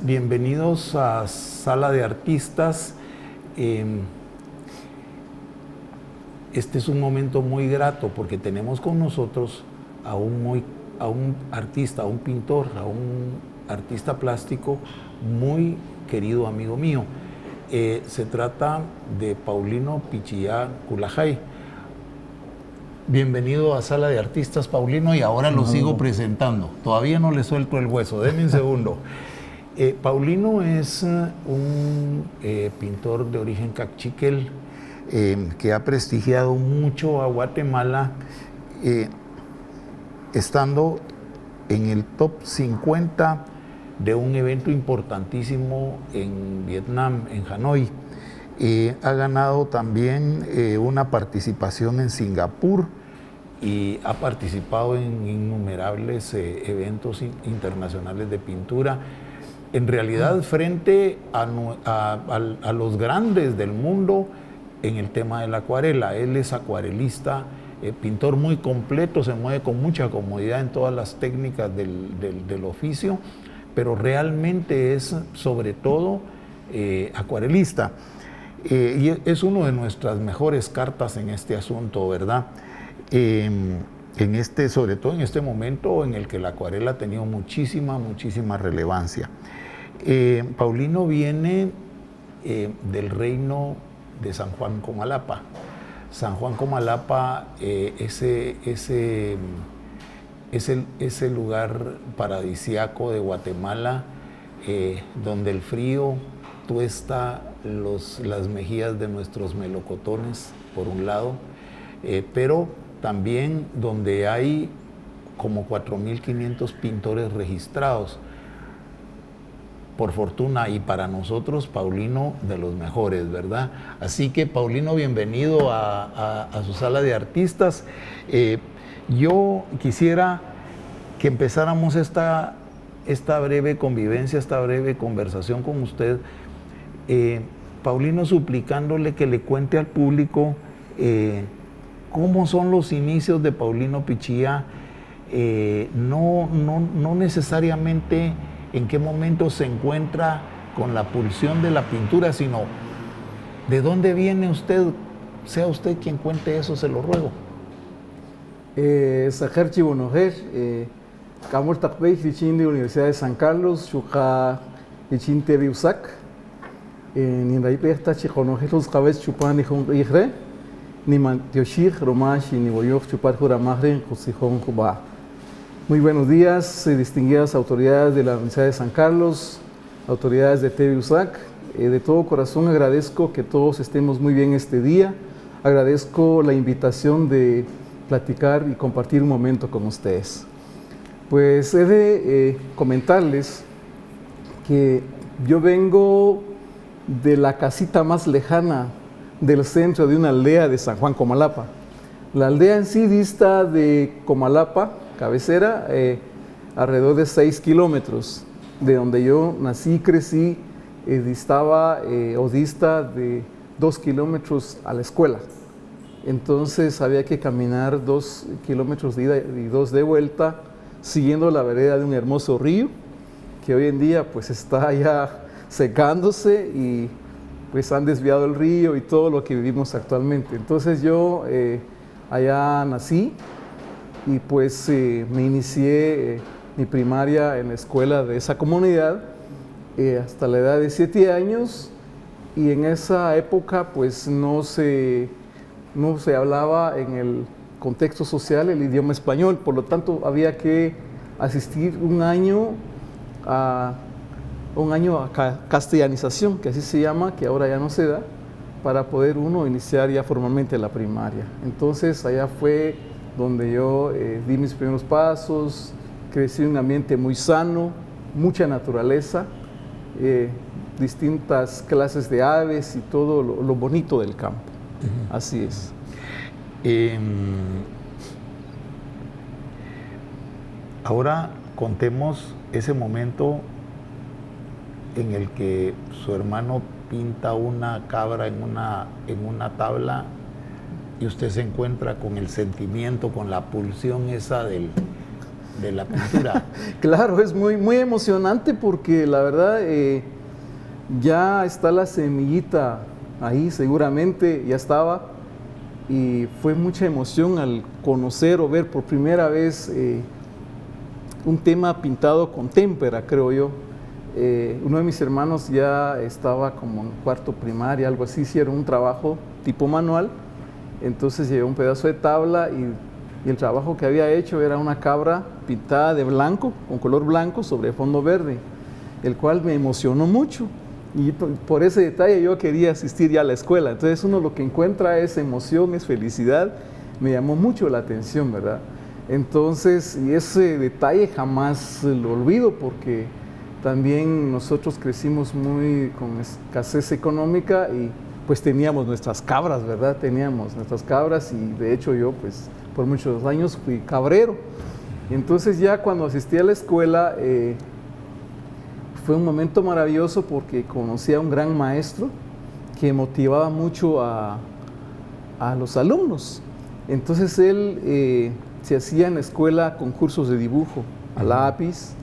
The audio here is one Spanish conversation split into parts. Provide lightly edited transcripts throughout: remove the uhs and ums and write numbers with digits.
bienvenidos a Sala de Artistas. Este es un momento muy grato porque tenemos con nosotros a un artista, a un pintor, a un artista plástico muy querido amigo mío. Se trata de Paulino Pichillá Culajay. Bienvenido a Sala de Artistas, Paulino, y ahora lo sigo presentando. Todavía no le suelto el hueso, denme un segundo. Paulino es un pintor de origen cachiquel que ha prestigiado mucho a Guatemala, estando en el top 50 de un evento importantísimo en Vietnam, en Hanoi. Ha ganado también una participación en Singapur y ha participado en innumerables eventos internacionales de pintura. En realidad, frente a los grandes del mundo en el tema de la acuarela. Él es acuarelista, pintor muy completo, se mueve con mucha comodidad en todas las técnicas del oficio, pero realmente es sobre todo acuarelista. Y es una de nuestras mejores cartas en este asunto, ¿verdad? Sobre todo en este momento en el que la acuarela ha tenido muchísima relevancia. Paulino viene del reino de San Juan Comalapa. San Juan Comalapa es el lugar paradisíaco de Guatemala, donde el frío tuesta las mejillas de nuestros melocotones, por un lado, pero también donde hay como 4.500 pintores registrados. Por fortuna, y para nosotros, Paulino, de los mejores, ¿verdad? Así que, Paulino, bienvenido a su Sala de Artistas. Yo quisiera que empezáramos esta breve convivencia, esta breve conversación con usted, Paulino, suplicándole que le cuente al público cómo son los inicios de Paulino Pichillá, no necesariamente en qué momento se encuentra con la pulsión de la pintura, sino de dónde viene usted. Sea usted quien cuente eso, se lo ruego. Sajer Chibonojer, Camor Takbey, Lichin de Universidad de San Carlos, Chuja Lichin TV USAC, Ninraipe está Chijonojer, los cabezas chupan y jun igre, ni Mantioshir, Romash y ni Boyoch chupar Juramajre, Josijón Juba. Muy buenos días, distinguidas autoridades de la Universidad de San Carlos, autoridades de TV USAC. De todo corazón agradezco que todos estemos muy bien este día. Agradezco la invitación de platicar y compartir un momento con ustedes. Pues he de comentarles que yo vengo de la casita más lejana del centro de una aldea de San Juan Comalapa. La aldea en sí dista de Comalapa, cabecera, alrededor de 6 kilómetros. De donde yo nací y crecí, dista de 2 kilómetros a la escuela. Entonces había que caminar 2 kilómetros de ida y 2 de vuelta, siguiendo la vereda de un hermoso río, que hoy en día pues está ya secándose y pues han desviado el río y todo lo que vivimos actualmente. Entonces yo allá nací, y pues me inicié mi primaria en la escuela de esa comunidad hasta la edad de 7 años, y en esa época pues no se hablaba en el contexto social el idioma español, por lo tanto había que asistir un año a castellanización, que así se llama, que ahora ya no se da, para poder uno iniciar ya formalmente la primaria. Entonces allá fue donde yo di mis primeros pasos, crecí en un ambiente muy sano, mucha naturaleza, distintas clases de aves y todo lo bonito del campo. Así es. Ahora contemos ese momento en el que su hermano pinta una cabra en una tabla y usted se encuentra con el sentimiento, con la pulsión esa de la pintura. Claro, es muy, muy emocionante porque la verdad ya está la semillita ahí, seguramente ya estaba, y fue mucha emoción al conocer o ver por primera vez un tema pintado con témpera, creo yo. Uno de mis hermanos ya estaba como en cuarto primaria, algo así, hicieron un trabajo tipo manual, entonces llevé un pedazo de tabla y el trabajo que había hecho era una cabra pintada de blanco, con color blanco sobre fondo verde, el cual me emocionó mucho y por ese detalle yo quería asistir ya a la escuela. Entonces uno lo que encuentra es emoción, es felicidad, me llamó mucho la atención, ¿verdad? Entonces, y ese detalle jamás lo olvido porque también nosotros crecimos muy con escasez económica y pues teníamos nuestras cabras, ¿verdad? Teníamos nuestras cabras y de hecho yo pues por muchos años fui cabrero. Y entonces ya cuando asistí a la escuela fue un momento maravilloso porque conocí a un gran maestro que motivaba mucho a los alumnos. Entonces él se hacía en la escuela concursos de dibujo a lápiz.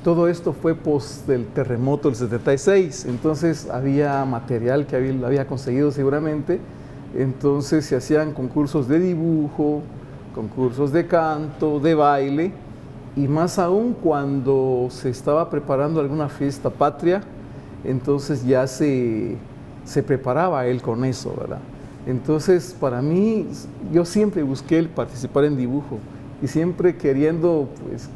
Todo esto fue post del terremoto del 76, entonces había material que lo había conseguido seguramente, entonces se hacían concursos de dibujo, concursos de canto, de baile, y más aún cuando se estaba preparando alguna fiesta patria, entonces ya se preparaba él con eso, ¿verdad? Entonces para mí, yo siempre busqué el participar en dibujo, y siempre queriendo pues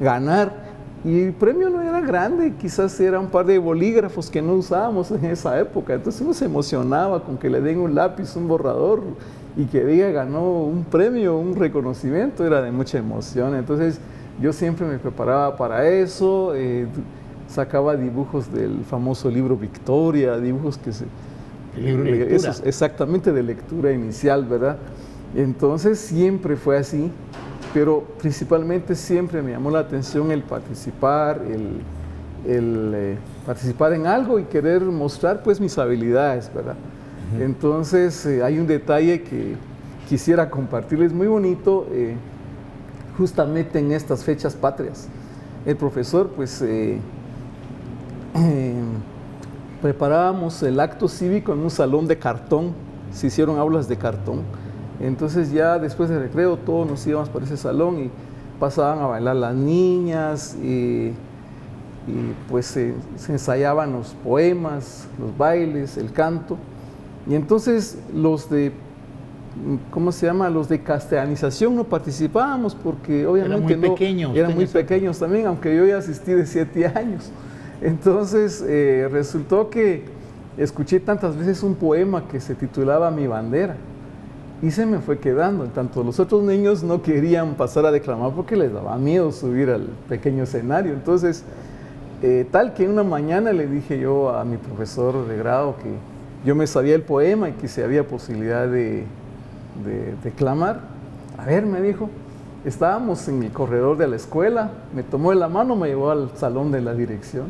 ganar. Y el premio no era grande, quizás era un par de bolígrafos que no usábamos en esa época. Entonces uno se emocionaba con que le den un lápiz, un borrador y que diga ganó un premio, un reconocimiento, era de mucha emoción. Entonces yo siempre me preparaba para eso, sacaba dibujos del famoso libro Victoria, dibujos que se... Lectura. Exactamente, de lectura inicial, ¿verdad? Entonces siempre fue así. Pero principalmente siempre me llamó la atención el participar, participar en algo y querer mostrar pues mis habilidades, ¿verdad? Entonces hay un detalle que quisiera compartirles muy bonito, justamente en estas fechas patrias. El profesor pues preparábamos el acto cívico en un salón de cartón, se hicieron aulas de cartón. Entonces ya después del recreo todos nos íbamos por ese salón y pasaban a bailar las niñas y pues se ensayaban los poemas, los bailes, el canto. Y entonces los de, ¿cómo se llama? Los de castellanización no participábamos porque obviamente eran muy pequeños también, aunque yo ya asistí de 7 años. Entonces resultó que escuché tantas veces un poema que se titulaba Mi bandera. Y se me fue quedando, tanto los otros niños no querían pasar a declamar porque les daba miedo subir al pequeño escenario. Entonces, tal que una mañana le dije yo a mi profesor de grado que yo me sabía el poema y que si había posibilidad de declamar. A ver, me dijo, estábamos en el corredor de la escuela, me tomó de la mano, me llevó al salón de la dirección.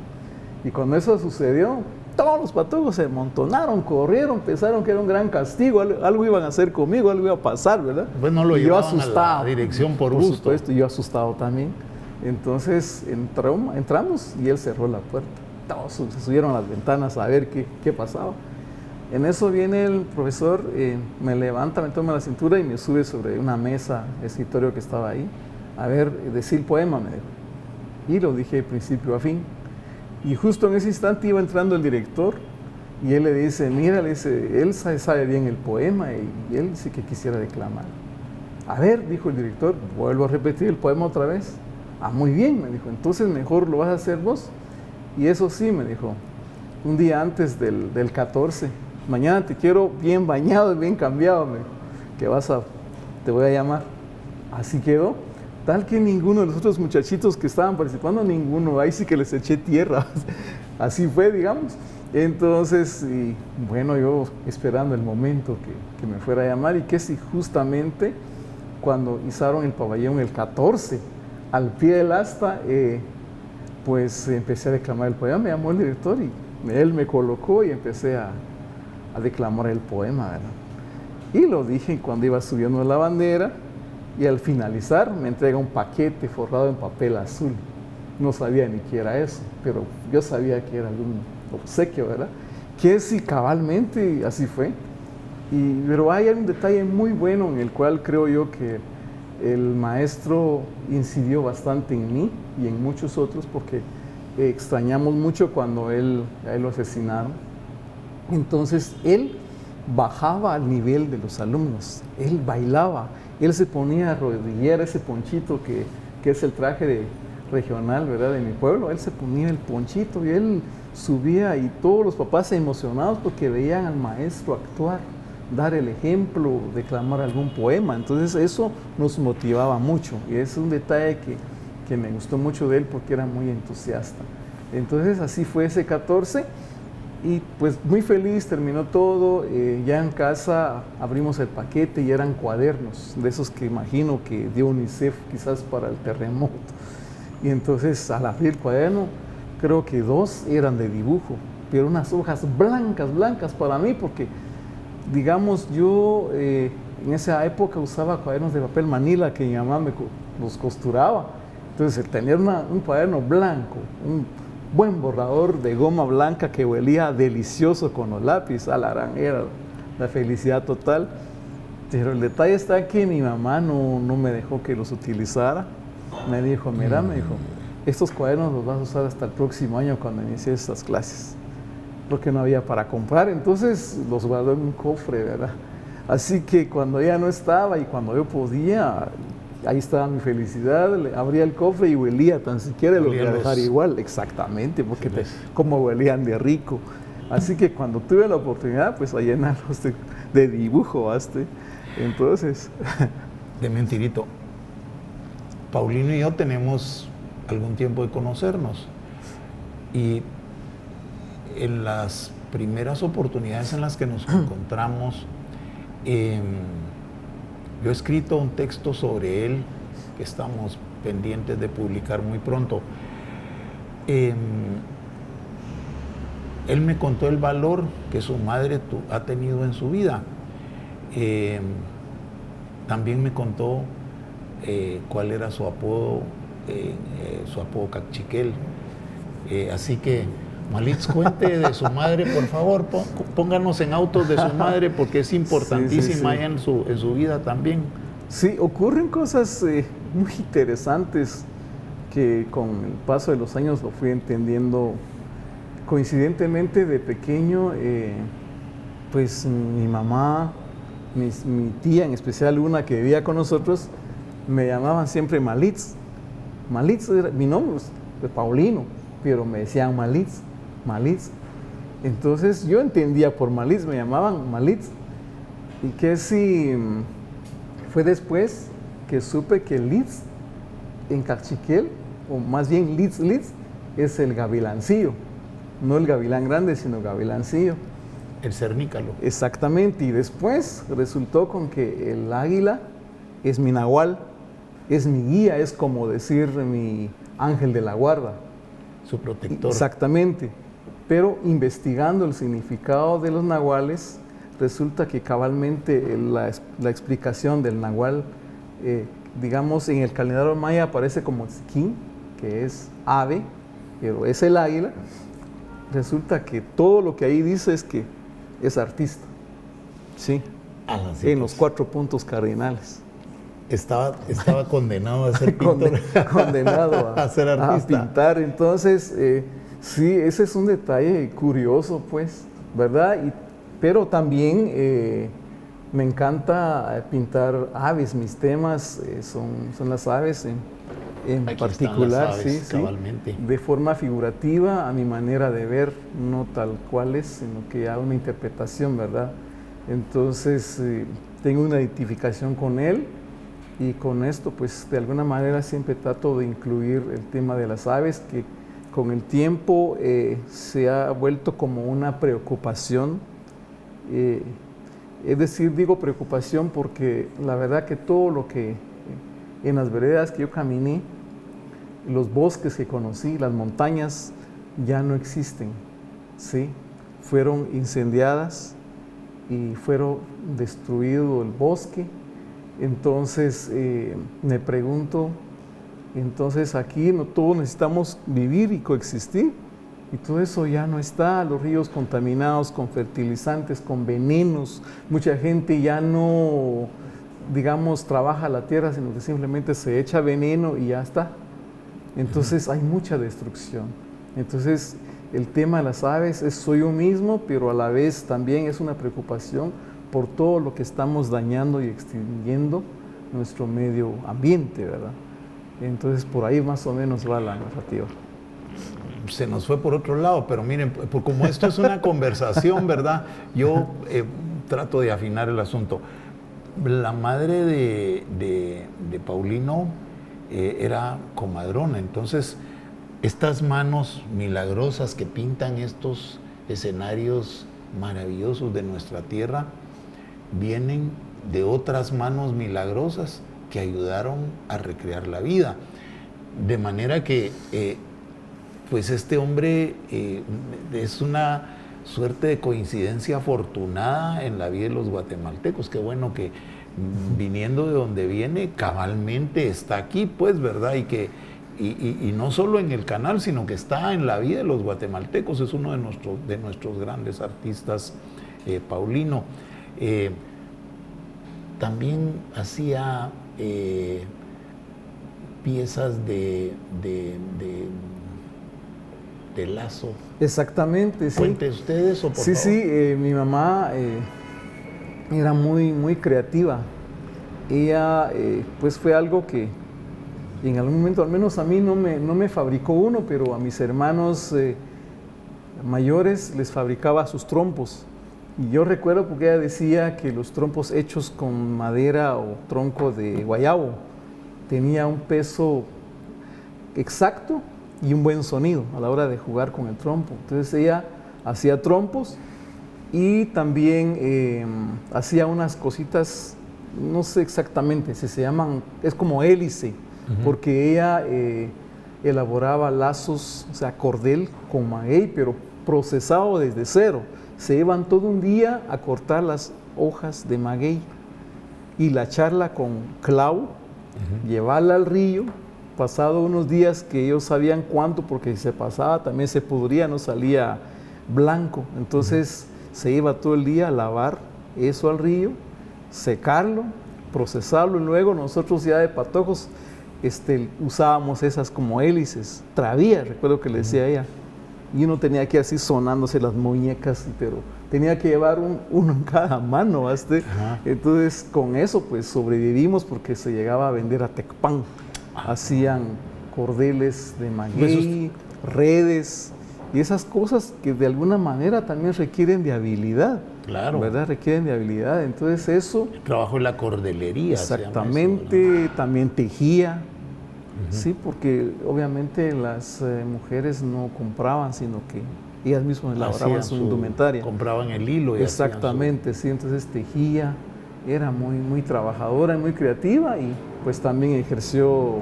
Y cuando eso sucedió, todos los patojos se amontonaron, corrieron, pensaron que era un gran castigo, algo iban a hacer conmigo, algo iba a pasar, ¿verdad? Pues no lo llevaban asustado, a la dirección por gusto. Supuesto, yo asustado también. Entonces entramos y él cerró la puerta. Todos se subieron a las ventanas a ver qué pasaba. En eso viene el profesor, me levanta, me toma la cintura y me sube sobre una mesa, escritorio que estaba ahí. A ver, decir el poema, me dijo. Y lo dije de principio a fin. Y justo en ese instante iba entrando el director y él le dice, mira, le dice, él sabe bien el poema y él dice que quisiera declamar. A ver, dijo el director, vuelvo a repetir el poema otra vez. Ah, muy bien, me dijo, entonces mejor lo vas a hacer vos. Y eso sí, me dijo, un día antes del 14, mañana te quiero bien bañado y bien cambiado, me dijo, que te voy a llamar. Así quedó. Tal que ninguno de los otros muchachitos que estaban participando, ninguno, ahí sí que les eché tierra, así fue, digamos. Entonces, y bueno, yo esperando el momento que me fuera a llamar y que si justamente cuando izaron el pabellón el 14, al pie del asta, pues empecé a declamar el poema, me llamó el director y él me colocó y empecé a declamar el poema, ¿verdad? Y lo dije cuando iba subiendo la bandera. y al finalizar me entrega un paquete forrado en papel azul. No sabía ni qué era eso, pero yo sabía que era algún obsequio, ¿verdad? Que sí, cabalmente así fue. Pero hay un detalle muy bueno en el cual creo yo que el maestro incidió bastante en mí y en muchos otros, porque extrañamos mucho cuando a él lo asesinaron. Entonces él bajaba al nivel de los alumnos, él bailaba, él se ponía rodillera, ese ponchito que es el traje regional, ¿verdad?, de mi pueblo. Él se ponía el ponchito y él subía, y todos los papás emocionados porque veían al maestro actuar, dar el ejemplo, declamar algún poema. Entonces eso nos motivaba mucho, y es un detalle que me gustó mucho de él porque era muy entusiasta. Entonces así fue ese 14, y pues muy feliz, terminó todo. Ya en casa abrimos el paquete y eran cuadernos, de esos que imagino que dio UNICEF quizás para el terremoto. Y entonces al abrir el cuaderno, creo que 2 eran de dibujo, pero unas hojas blancas para mí, porque digamos yo en esa época usaba cuadernos de papel manila que mi mamá los costuraba. Entonces el tener un cuaderno blanco, un buen borrador de goma blanca que huelía delicioso con los lápices, era la felicidad total. Pero el detalle está que mi mamá no me dejó que los utilizara. Me dijo, mira, me dijo, estos cuadernos los vas a usar hasta el próximo año cuando inicies estas clases, porque no había para comprar. Entonces los guardó en un cofre, ¿verdad? Así que cuando ella no estaba y cuando yo podía, ahí estaba mi felicidad. Abría el cofre y huelía, tan siquiera los voy a dejar igual, exactamente, porque como huelían de rico. Así que cuando tuve la oportunidad, pues a llenarlos de dibujo, ¿basta? Entonces... De mentirito. Paulino y yo tenemos algún tiempo de conocernos, y en las primeras oportunidades en las que nos encontramos, yo he escrito un texto sobre él que estamos pendientes de publicar muy pronto. Él me contó el valor que su madre ha tenido en su vida. También me contó cuál era su apodo Cachiquel. Así que, Malitz, cuente de su madre, por favor, pónganos en autos de su madre, porque es importantísima sí. En su vida también. Sí, ocurren cosas muy interesantes que con el paso de los años lo fui entendiendo. Coincidentemente, de pequeño, pues mi mamá, mi tía, en especial una que vivía con nosotros, me llamaban siempre Malitz. Malitz era mi nombre, de Paulino, pero me decían Malitz. Entonces yo entendía por Malitz, me llamaban Malitz. Y que si fue después que supe que Litz en Cachiquel, o más bien Litz, es el gavilancillo. No el gavilán grande, sino gavilancillo. El cernícalo. Exactamente. Y después resultó con que el águila es mi nahual, es mi guía, es como decir mi ángel de la guarda. Su protector. Exactamente. Pero investigando el significado de los nahuales, resulta que cabalmente la explicación del nahual, digamos, en el calendario maya aparece como tzquín, que es ave, pero es el águila. Resulta que todo lo que ahí dice es que es artista, ¿sí? En los 4 puntos cardinales. Estaba condenado a ser pintor. Condenado a ser artista. A pintar. Entonces, sí, ese es un detalle curioso, pues, ¿verdad? Pero también me encanta pintar aves. Mis temas son las aves en Aquí particular, están las aves, sí, cabalmente. de forma figurativa, a mi manera de ver, no tal cual es, sino que hago una interpretación, ¿verdad? Entonces, tengo una identificación con él, y con esto, pues, de alguna manera siempre trato de incluir el tema de las aves, que con el tiempo se ha vuelto como una preocupación. Es decir, digo preocupación porque la verdad que todo lo que en las veredas que yo caminé, los bosques que conocí, las montañas, ya no existen, ¿sí? Fueron incendiadas y fueron destruido el bosque, Entonces me pregunto, entonces aquí todos necesitamos vivir y coexistir, y todo eso ya no está, los ríos contaminados con fertilizantes, con venenos, mucha gente ya no, digamos, trabaja la tierra, sino que simplemente se echa veneno y ya está. Entonces hay mucha destrucción. Entonces el tema de las aves es soy yo mismo, pero a la vez también es una preocupación por todo lo que estamos dañando y extinguiendo nuestro medio ambiente, ¿verdad? Entonces por ahí más o menos va la narrativa. Se nos fue por otro lado, pero miren, como esto es una conversación, ¿verdad? Yo trato de afinar el asunto. La madre de Paulino era comadrona, entonces estas manos milagrosas que pintan estos escenarios maravillosos de nuestra tierra vienen de otras manos milagrosas que ayudaron a recrear la vida. De manera que pues este hombre es una suerte de coincidencia afortunada en la vida de los guatemaltecos. Qué bueno que viniendo de donde viene, cabalmente está aquí, pues, ¿verdad? Y no solo en el canal, sino que está en la vida de los guatemaltecos. Es uno de nuestros grandes artistas, Paulino. También hacía piezas de lazo. Exactamente, sí. Cuente ustedes o por Sí, favor. sí, mi mamá era muy creativa. Ella, pues fue algo que en algún momento, al menos a mí no me fabricó uno, pero a mis hermanos mayores les fabricaba sus trompos. Y yo recuerdo porque ella decía que los trompos hechos con madera o tronco de guayabo tenía un peso exacto y un buen sonido a la hora de jugar con el trompo. Entonces ella hacía trompos y también hacía unas cositas, no sé exactamente, se llaman, es como hélice, porque ella elaboraba lazos, o sea, cordel con maguey, pero procesado desde cero. Se iban todo un día a cortar las hojas de maguey y la charla con clavo, llevarla al río. Pasado unos días que ellos sabían cuánto, porque si se pasaba también se pudría, no salía blanco. Entonces se iba todo el día a lavar eso al río, secarlo, procesarlo, y luego nosotros ya de patojos usábamos esas como hélices, travías, recuerdo que le decía ella. Y uno tenía que así sonándose las muñecas, pero tenía que llevar uno en cada mano. Entonces con eso pues sobrevivimos, porque se llegaba a vender a Tecpan. Hacían cordeles de maguey, redes y esas cosas que de alguna manera también requieren de habilidad. Claro. ¿Verdad? Requieren de habilidad. Entonces eso... El trabajo en la cordelería. Exactamente, eso, también tejía. Sí, porque obviamente las mujeres no compraban, sino que ellas mismas elaboraban su indumentaria. Compraban el hilo. Y exactamente, sí, entonces tejía, era muy trabajadora y muy creativa, y pues también ejerció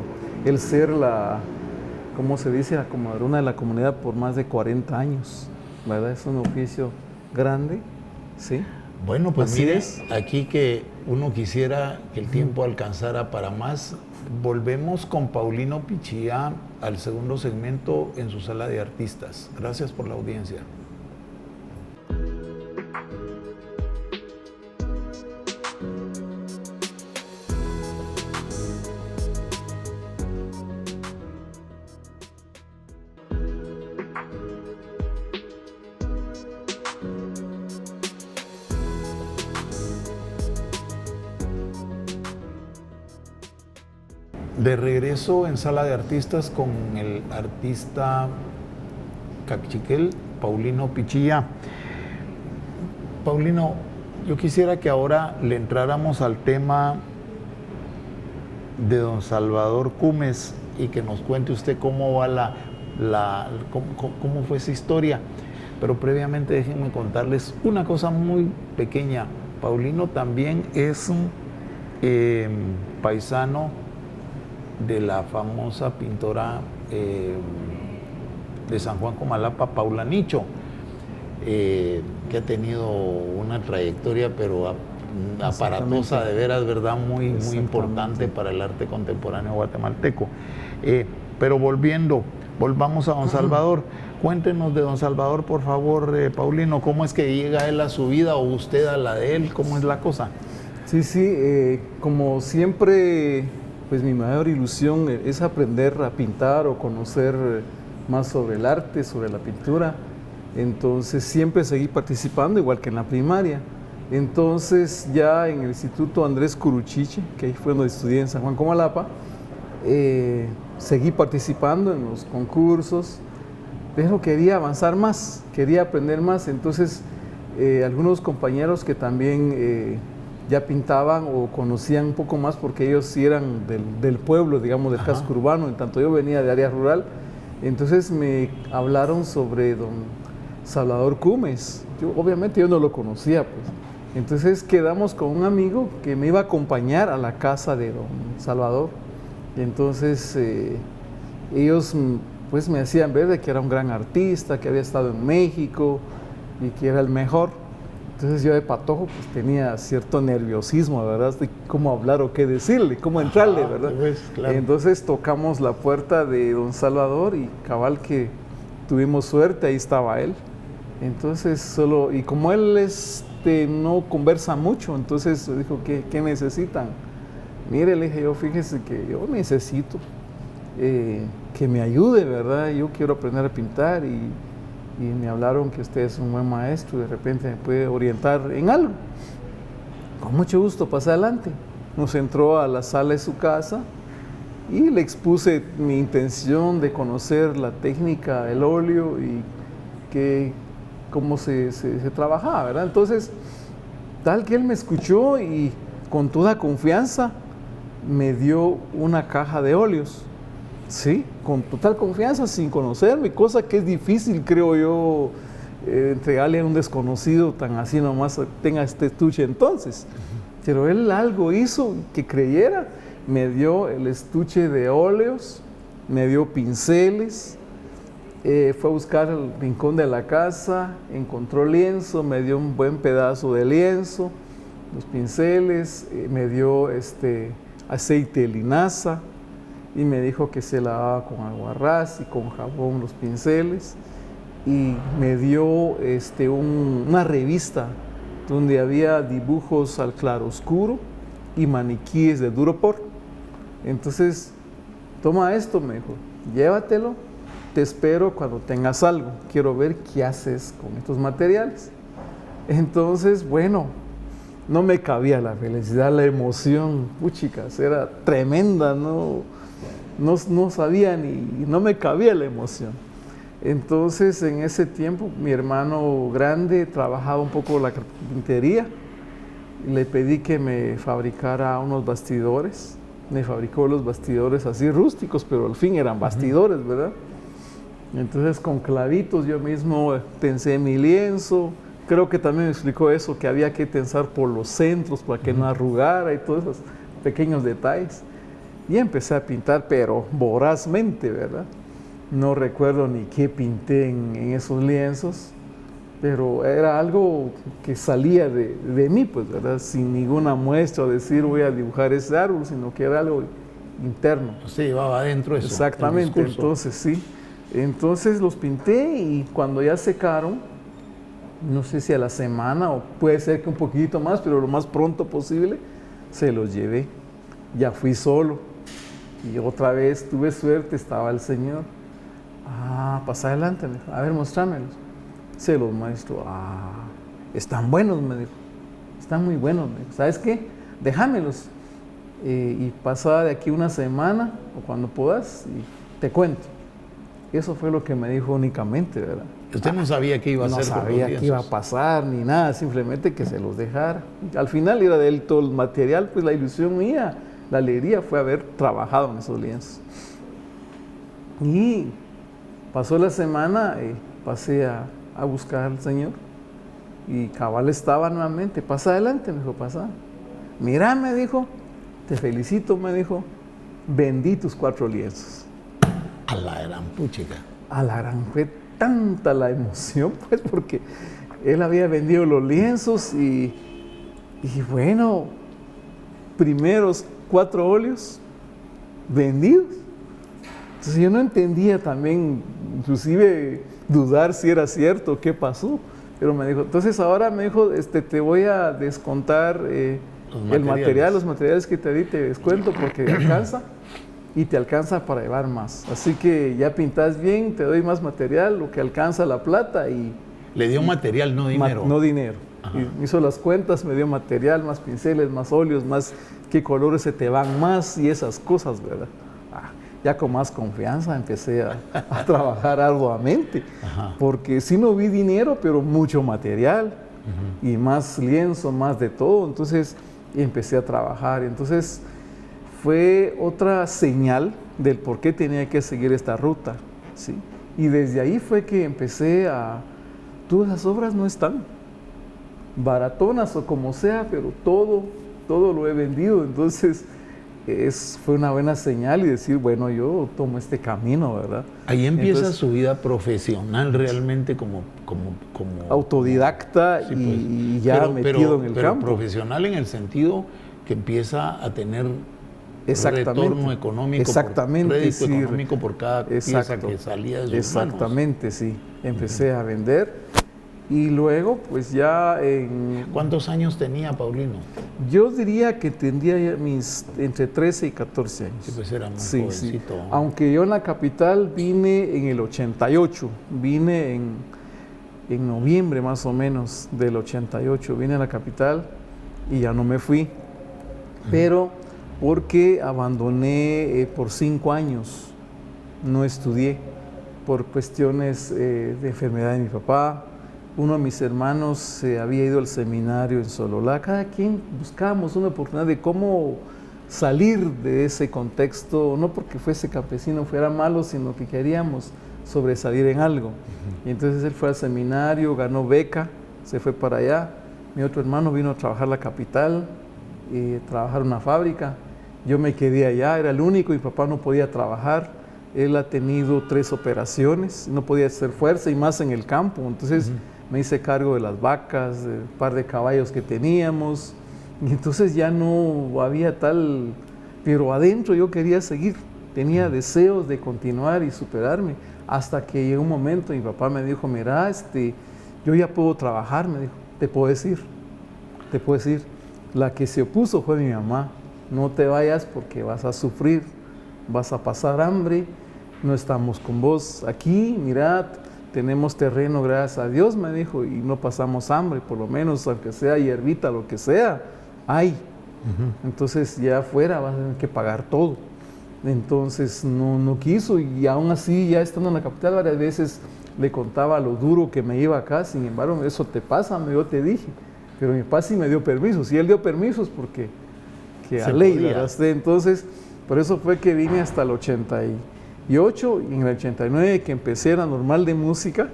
el ser ¿cómo se dice?, la comadrona de la comunidad por más de 40 años, ¿verdad? Es un oficio grande, ¿sí? Bueno, pues así mire, es. Aquí que uno quisiera que el tiempo alcanzara para más. Volvemos con Paulino Pichía al segundo segmento en su sala de artistas. Gracias por la audiencia. De regreso en sala de artistas con el artista cachiquel Paulino Pichía. Paulino, yo quisiera que ahora le entráramos al tema de don Salvador Cumes y que nos cuente usted cómo va cómo fue esa historia. Pero previamente déjenme contarles una cosa muy pequeña. Paulino también es un paisano de la famosa pintora de San Juan Comalapa, Paula Nicho, que ha tenido una trayectoria pero aparatosa de veras, ¿verdad? Muy importante para el arte contemporáneo guatemalteco. Pero volvamos a don Salvador. Cuéntenos de don Salvador, por favor, Paulino, ¿cómo es que llega él a su vida o usted a la de él? ¿Cómo es la cosa? Sí, como siempre, pues mi mayor ilusión es aprender a pintar o conocer más sobre el arte, sobre la pintura. Entonces siempre seguí participando, igual que en la primaria. Entonces ya en el Instituto Andrés Curuchiche, que ahí fue donde estudié en San Juan Comalapa, seguí participando en los concursos, pero quería avanzar más, quería aprender más. Entonces algunos compañeros que también ya pintaban o conocían un poco más, porque ellos sí eran del pueblo, digamos, del casco urbano, en tanto yo venía de área rural, entonces me hablaron sobre don Salvador Cumes. Obviamente yo no lo conocía, pues. Entonces quedamos con un amigo que me iba a acompañar a la casa de don Salvador. Y entonces ellos pues me hacían ver de que era un gran artista, que había estado en México y que era el mejor. Entonces yo de patojo pues tenía cierto nerviosismo, ¿verdad? De cómo hablar o qué decirle, cómo entrarle, ¿verdad? Pues, claro. Entonces tocamos la puerta de don Salvador y cabal que tuvimos suerte, ahí estaba él. Entonces y como él no conversa mucho, entonces dijo, ¿qué necesitan? Mire, le dije yo, fíjese que yo necesito que me ayude, ¿verdad? Yo quiero aprender a pintar y me hablaron que usted es un buen maestro, de repente me puede orientar en algo. Con mucho gusto, pasa adelante. Nos entró a la sala de su casa y le expuse mi intención de conocer la técnica del óleo y cómo se trabajaba, ¿verdad? Entonces, tal que él me escuchó y con toda confianza me dio una caja de óleos. Sí, con total confianza, sin conocerme, cosa que es difícil, creo yo, entregarle a un desconocido tan así nomás tenga este estuche entonces. Pero él algo hizo que creyera, me dio el estuche de óleos, me dio pinceles, fue a buscar el rincón de la casa, encontró lienzo, me dio un buen pedazo de lienzo, los pinceles, me dio aceite de linaza y me dijo que se lavaba con aguarrás y con jabón los pinceles, y me dio una revista donde había dibujos al claroscuro y maniquíes de Duropor. Entonces, toma esto, me dijo, llévatelo, te espero cuando tengas algo, quiero ver qué haces con estos materiales. Entonces, bueno, no me cabía la felicidad, la emoción, puchicas, era tremenda, no sabía no me cabía la emoción. Entonces, en ese tiempo, mi hermano grande trabajaba un poco la carpintería, le pedí que me fabricara unos bastidores, me fabricó los bastidores así rústicos, pero al fin eran bastidores, ¿verdad? Entonces con clavitos yo mismo tensé mi lienzo, creo que también me explicó eso, que había que tensar por los centros para que no arrugara y todos esos pequeños detalles. Y empecé a pintar, pero vorazmente, ¿verdad? No recuerdo ni qué pinté en esos lienzos, pero era algo que salía de mí, pues, ¿verdad? Sin ninguna muestra, decir voy a dibujar ese árbol, sino que era algo interno. Sí, llevaba adentro eso. Exactamente, entonces sí. Entonces los pinté y cuando ya secaron, no sé si a la semana o puede ser que un poquito más, pero lo más pronto posible, se los llevé. Ya fui solo y otra vez tuve suerte, estaba el señor. Pasa adelante, me dijo, a ver, mostrámelos. Se los muestro. Están buenos, me dijo. Están muy buenos, me dijo. ¿Sabes qué? Déjamelos. Y pasaba de aquí una semana o cuando puedas y te cuento. Eso fue lo que me dijo únicamente, ¿verdad? Usted no sabía qué iba a hacer. No sabía qué iba a pasar ni nada, simplemente que se los dejara. Al final era de él todo el material, pues la ilusión mía, la alegría fue haber trabajado en esos lienzos. Y pasó la semana, pasé a buscar al Señor y cabal estaba nuevamente. Pasa adelante, me dijo, pasa. Mira, me dijo, te felicito, me dijo, vendí tus 4 lienzos. A la gran puchica. A la gran, fue tanta la emoción, pues, porque él había vendido los lienzos y Y bueno, primeros 4 óleos vendidos. Entonces yo no entendía también, inclusive dudar si era cierto, qué pasó. Pero me dijo, entonces ahora me dijo, te voy a descontar los materiales que te di, te descuento porque te alcanza y te alcanza para llevar más. Así que ya pintas bien, te doy más material, lo que alcanza la plata y... Le dio material, no dinero. No dinero. Y hizo las cuentas, me dio material, más pinceles, más óleos, más qué colores se te van más y esas cosas, ¿verdad? Ya con más confianza empecé a trabajar arduamente, porque sí no vi dinero, pero mucho material y más lienzo, más de todo. Entonces empecé a trabajar. Entonces fue otra señal del por qué tenía que seguir esta ruta, ¿sí? Y desde ahí fue que empecé todas las obras no están baratonas o como sea, pero todo lo he vendido. Entonces fue una buena señal y decir, bueno, yo tomo este camino, ¿verdad? Ahí empieza su vida profesional realmente como autodidacta, sí, pues, y ya metido en el campo. Profesional en el sentido que empieza a tener retorno económico, crédito económico por cada pieza que salía de sus manos. Exactamente, sí. Empecé a vender. Y luego, pues ya en... ¿Cuántos años tenía Paulino? Yo diría que tendría ya entre 13 y 14 años. Sí, pues era muy jovencito. Sí. Aunque yo en la capital vine en el 88, vine en noviembre más o menos del 88, vine a la capital y ya no me fui. Pero porque abandoné por 5 años, no estudié por cuestiones de enfermedad de mi papá. Uno de mis hermanos se había ido al seminario en Sololá. Cada quien buscábamos una oportunidad de cómo salir de ese contexto, no porque fuese campesino, fuera malo, sino que queríamos sobresalir en algo. Y entonces él fue al seminario, ganó beca, se fue para allá. Mi otro hermano vino a trabajar a la capital, trabajar en una fábrica. Yo me quedé allá, era el único, mi papá no podía trabajar. Él ha tenido 3 operaciones, no podía hacer fuerza y más en el campo. Entonces me hice cargo de las vacas, de un par de caballos que teníamos. Y entonces ya no había tal... Pero adentro yo quería seguir, tenía deseos de continuar y superarme. Hasta que llegó un momento, mi papá me dijo, mira, yo ya puedo trabajar, me dijo, te puedo decir. La que se opuso fue mi mamá, no te vayas porque vas a sufrir, vas a pasar hambre, no estamos con vos aquí, mirad, tenemos terreno, gracias a Dios, me dijo, y no pasamos hambre, por lo menos, aunque sea hierbita, lo que sea, hay. Entonces ya afuera vas a tener que pagar todo. Entonces no quiso, y aún así, ya estando en la capital, varias veces le contaba lo duro que me iba acá. Sin embargo, eso te pasa, yo te dije. Pero mi papá sí me dio permisos, y él dio permisos porque a ley, ¿verdad? Entonces, por eso fue que vine hasta el 88, y en el 89 que empecé la normal de música,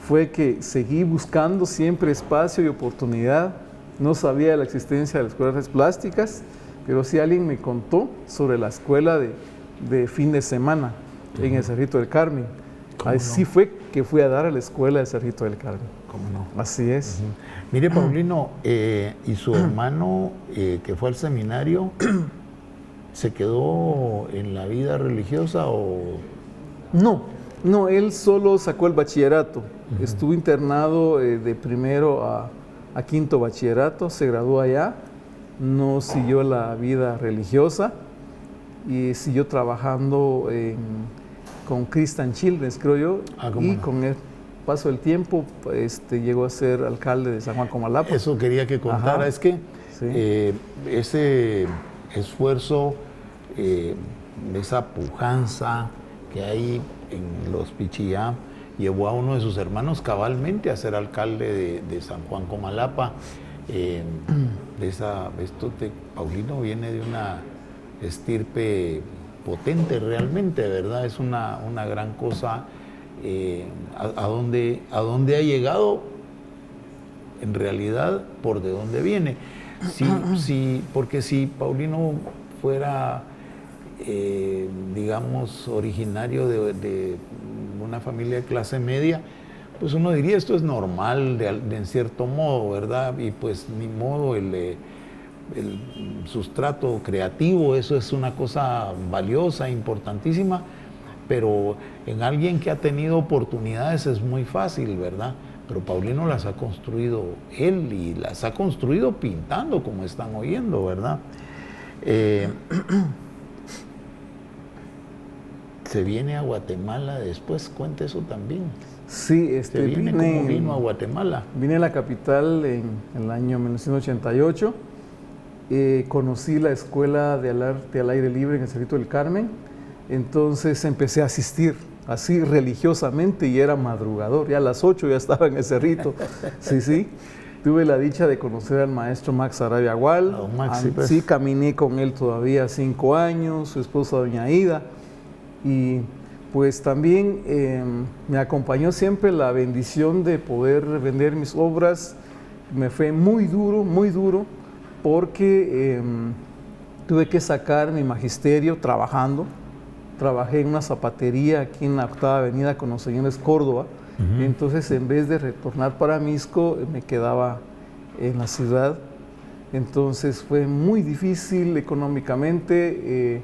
fue que seguí buscando siempre espacio y oportunidad. No sabía de la existencia de las escuelas de artes plásticas, pero sí alguien me contó sobre la escuela de fin de semana en el Cerrito del Carmen. Así fue que fui a dar a la escuela del Cerrito del Carmen. ¿Cómo no? Así es. Mire, Paulino, ¿y su hermano que fue al seminario se quedó en la vida religiosa o...? No, él solo sacó el bachillerato. Estuvo internado de primero a quinto bachillerato, se graduó allá, no siguió la vida religiosa y siguió trabajando con Christian Children's, creo yo, y con el paso del tiempo llegó a ser alcalde de San Juan Comalapa. Eso quería que contara. Es que ese esfuerzo, esa pujanza que hay en los Pichillá, llevó a uno de sus hermanos cabalmente a ser alcalde de San Juan Comalapa. Paulino viene de una estirpe potente realmente, ¿verdad? Es una gran cosa. A dónde ha llegado, en realidad, por de dónde viene. Porque si Paulino fuera, digamos, originario de una familia de clase media, pues uno diría esto es normal en cierto modo, ¿verdad? Y pues ni modo, el sustrato creativo, eso es una cosa valiosa, importantísima, pero en alguien que ha tenido oportunidades es muy fácil, ¿verdad? Pero Paulino las ha construido él y las ha construido pintando, como están oyendo, ¿verdad? Se viene a Guatemala después, cuente eso también. Sí, ¿Cómo vino a Guatemala? Vine a la capital en el año 1988. Conocí la Escuela de Arte al Aire Libre en el Cerrito del Carmen. Entonces empecé a asistir así religiosamente y era madrugador. Ya a las 8 ya estaba en el Cerrito. Sí. Tuve la dicha de conocer al maestro Max Arabia Gual. Sí, caminé con él todavía 5 años, su esposa doña Aida. Y pues también me acompañó siempre la bendición de poder vender mis obras. Me fue muy duro, porque tuve que sacar mi magisterio trabajando. Trabajé en una zapatería aquí en la 8ª Avenida con los señores Córdoba. Entonces, en vez de retornar para Misco, me quedaba en la ciudad. Entonces, fue muy difícil económicamente.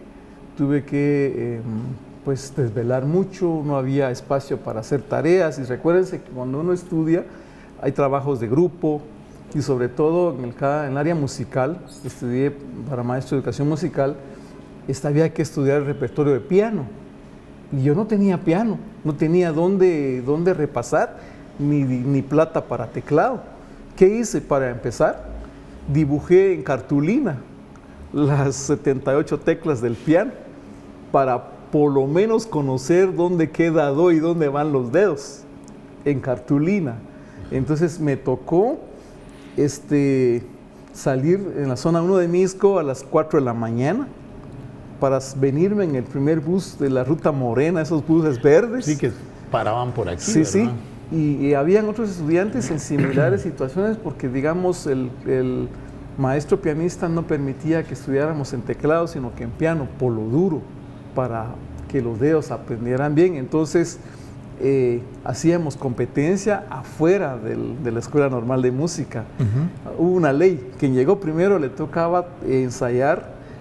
Tuve que pues desvelar mucho, no había espacio para hacer tareas. Y recuérdense que cuando uno estudia, hay trabajos de grupo, y sobre todo en el área musical, estudié para maestro de educación musical, había que estudiar el repertorio de piano. Y yo no tenía piano, no tenía dónde repasar, ni plata para teclado. ¿Qué hice para empezar? Dibujé en cartulina las 78 teclas del piano para por lo menos conocer dónde queda do y dónde van los dedos, en cartulina. Entonces me tocó salir en la zona 1 de Misco a las 4 de la mañana para venirme en el primer bus de la Ruta Morena, esos buses verdes. Sí, que paraban por aquí, sí, ¿verdad? Sí, y habían otros estudiantes en similares situaciones porque, digamos, el maestro pianista no permitía que estudiáramos en teclado, sino que en piano, por lo duro, para que los dedos aprendieran bien. Entonces, hacíamos competencia afuera de la Escuela Normal de Música. Hubo una ley, quien llegó primero le tocaba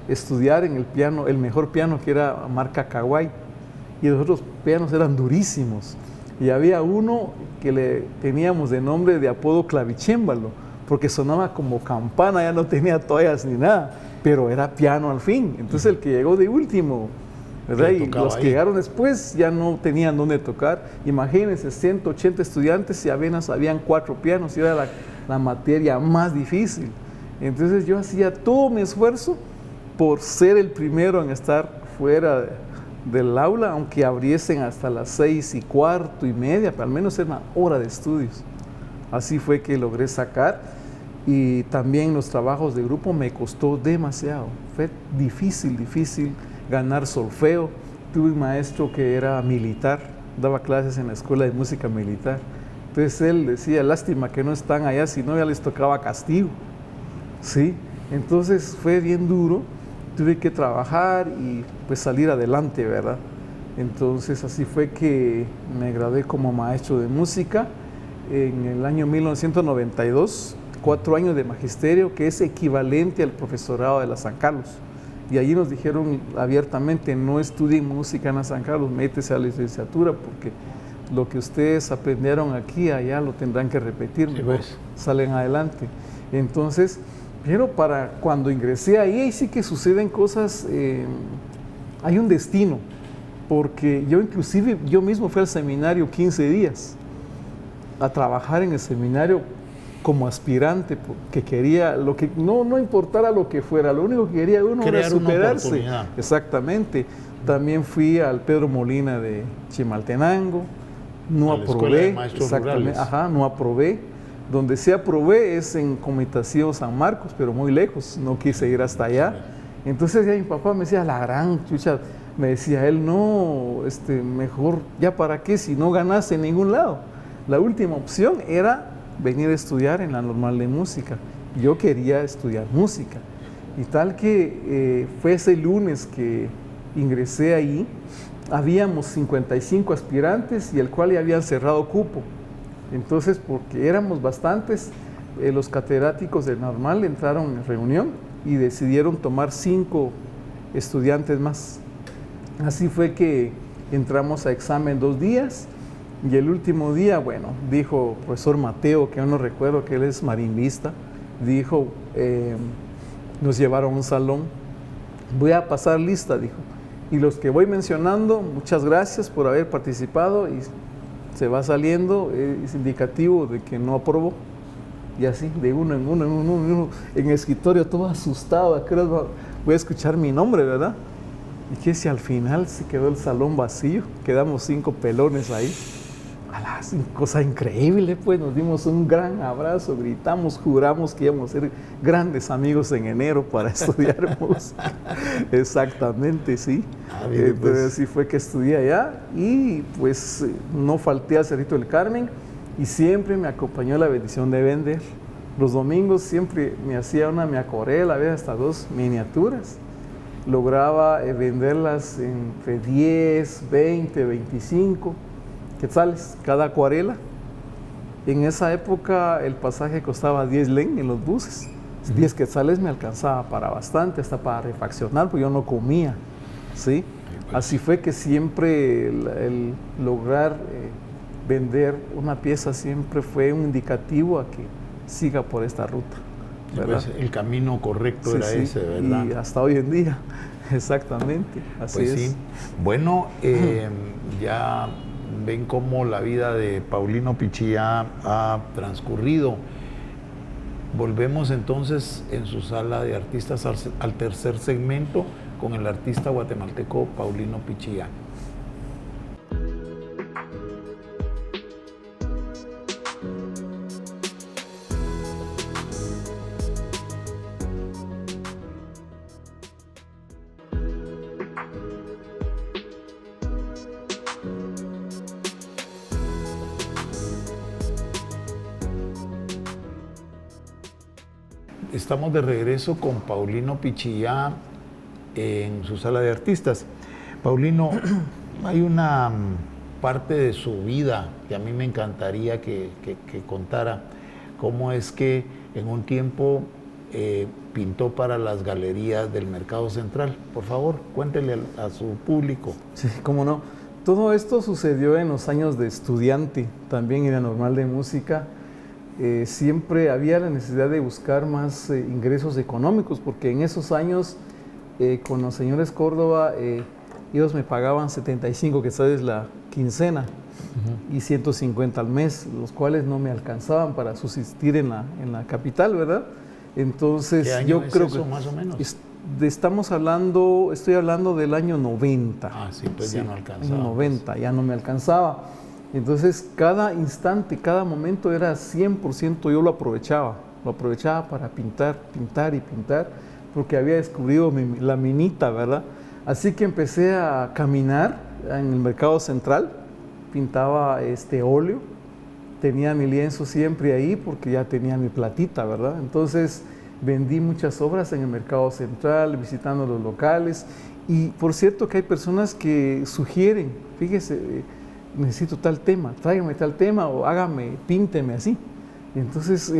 estudiar en el piano, el mejor piano, que era marca Kawai, y los otros pianos eran durísimos. Y había uno que le teníamos de nombre, de apodo, clavicémbalo, porque sonaba como campana, ya no tenía toallas ni nada, pero era piano al fin. Entonces el que llegó de último, ¿verdad? Y los que llegaron después ya no tenían dónde tocar. Imagínense, 180 estudiantes y apenas habían 4 pianos, y era la materia más difícil. Entonces yo hacía todo mi esfuerzo por ser el primero en estar fuera del aula, aunque abriesen hasta las 6:15, pero al menos era una hora de estudios. Así fue que logré sacar. Y también los trabajos de grupo me costó demasiado. Fue difícil ganar solfeo. Tuve un maestro que era militar, daba clases en la Escuela de Música Militar. Entonces él decía, lástima que no están allá, si no ya les tocaba castigo. ¿Sí? Entonces fue bien duro. Tuve que trabajar y pues salir adelante, ¿verdad? Entonces así fue que me gradué como maestro de música en el año 1992, 4 años de magisterio, que es equivalente al profesorado de la San Carlos. Y allí nos dijeron abiertamente, no estudien música en la San Carlos, métese a la licenciatura, porque lo que ustedes aprendieron aquí, allá lo tendrán que repetir, sí, pues. Salen adelante. Entonces, pero para cuando ingresé ahí sí que suceden cosas, hay un destino, porque yo mismo fui al seminario 15 días, a trabajar en el seminario como aspirante, porque quería, no importara lo que fuera, lo único que quería uno era superarse. Exactamente. También fui al Pedro Molina de Chimaltenango, no aprobé, exactamente, no aprobé. Donde sí aprobé es en Comitación San Marcos, pero muy lejos, no quise ir hasta allá. Entonces ya mi papá me decía, la gran chucha, me decía él, no, mejor, ya para qué si no ganas en ningún lado. La última opción era venir a estudiar en la Normal de Música. Yo quería estudiar música. Y tal que fue ese lunes que ingresé ahí, habíamos 55 aspirantes y el cual ya habían cerrado cupo. Entonces, porque éramos bastantes, los catedráticos del normal entraron en reunión y decidieron tomar 5 estudiantes más. Así fue que entramos a examen 2 días y el último día, bueno, dijo el profesor Mateo, que yo no recuerdo, que él es marimbista, dijo, nos llevaron a un salón, voy a pasar lista, dijo, y los que voy mencionando, muchas gracias por haber participado, y se va saliendo, es indicativo de que no aprobó. Y así, de uno en uno, en el escritorio todo asustado, creo, voy a escuchar mi nombre, ¿verdad? Y que si al final se quedó el salón vacío, quedamos 5 pelones ahí. Cosa increíble, pues nos dimos un gran abrazo, gritamos, juramos que íbamos a ser grandes amigos en enero para estudiar música. Exactamente, sí. Entonces así fue que estudié allá y pues no falté al Cerrito del Carmen y siempre me acompañó la bendición de vender. Los domingos siempre me hacía una mi acuarela, a veces hasta 2 miniaturas. Lograba venderlas entre 10, 20, 25 quetzales cada acuarela. En esa época el pasaje costaba 10 len en los buses. 10 quetzales me alcanzaba para bastante, hasta para refaccionar, porque yo no comía, ¿sí? Así fue que siempre el lograr vender una pieza siempre fue un indicativo a que siga por esta ruta, ¿verdad? Pues el camino correcto era ese, ¿verdad? Y hasta hoy en día, exactamente, así pues es. Sí. Bueno, ya ven cómo la vida de Paulino Pichía ha transcurrido. Volvemos entonces en su sala de artistas al tercer segmento con el artista guatemalteco Paulino Pichía. Estamos de regreso con Paulino Pichía en su sala de artistas. Paulino, hay una parte de su vida que a mí me encantaría que contara. Cómo es que en un tiempo pintó para las galerías del Mercado Central. Por favor, cuéntele a su público. Sí, cómo no. Todo esto sucedió en los años de estudiante, también en la normal de música. Siempre había la necesidad de buscar más ingresos económicos, porque en esos años con los señores Córdoba ellos me pagaban 75 quetzales la quincena y 150 al mes, los cuales no me alcanzaban para subsistir en la capital, ¿verdad? Entonces ¿qué año yo es creo eso, que más o menos? Estoy hablando del año 90. Ah, sí, pues sí, ya no alcanzaba. En 90, ya no me alcanzaba. Entonces, cada instante, cada momento era 100%, yo lo aprovechaba para pintar, porque había descubrido la minita, ¿verdad? Así que empecé a caminar en el Mercado Central, pintaba óleo, tenía mi lienzo siempre ahí porque ya tenía mi platita, ¿verdad? Entonces, vendí muchas obras en el Mercado Central, visitando los locales, y por cierto que hay personas que sugieren, fíjese, necesito tal tema, tráigame tal tema o pínteme así. Y entonces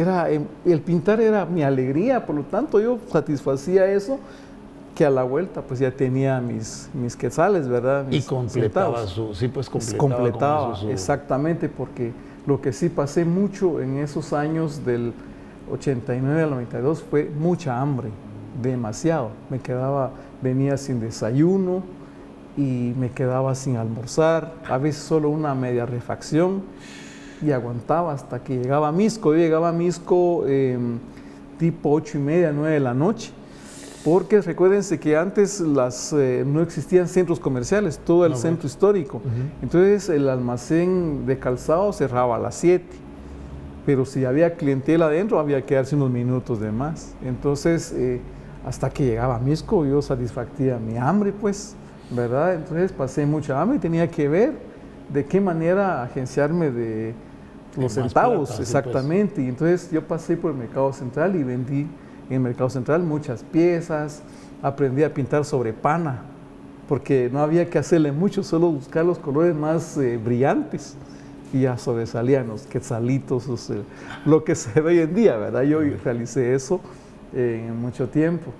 el pintar era mi alegría, por lo tanto yo satisfacía eso, que a la vuelta pues ya tenía mis quetzales, ¿verdad? Y completaba completaba exactamente, porque lo que sí pasé mucho en esos años del 89 al 92 fue mucha hambre, demasiado. Venía sin desayuno, y me quedaba sin almorzar, a veces solo una media refacción, y aguantaba hasta que llegaba a Misco. Yo llegaba a Misco tipo 8:30, 9 de la noche, porque recuérdense que antes no existían centros comerciales, todo el centro histórico. Entonces el almacén de calzado cerraba a las 7, pero si había clientela adentro había que darse unos minutos de más. Entonces hasta que llegaba a Misco yo satisfacía mi hambre, pues, ¿verdad? Entonces pasé mucha hambre y tenía que ver de qué manera agenciarme de los centavos, plata, exactamente. Pues. Y entonces yo pasé por el Mercado Central y vendí en el Mercado Central muchas piezas, aprendí a pintar sobre pana, porque no había que hacerle mucho, solo buscar los colores más brillantes. y ya sobresalían los quetzalitos, lo que se ve hoy en día, ¿verdad? Yo realicé eso en mucho tiempo,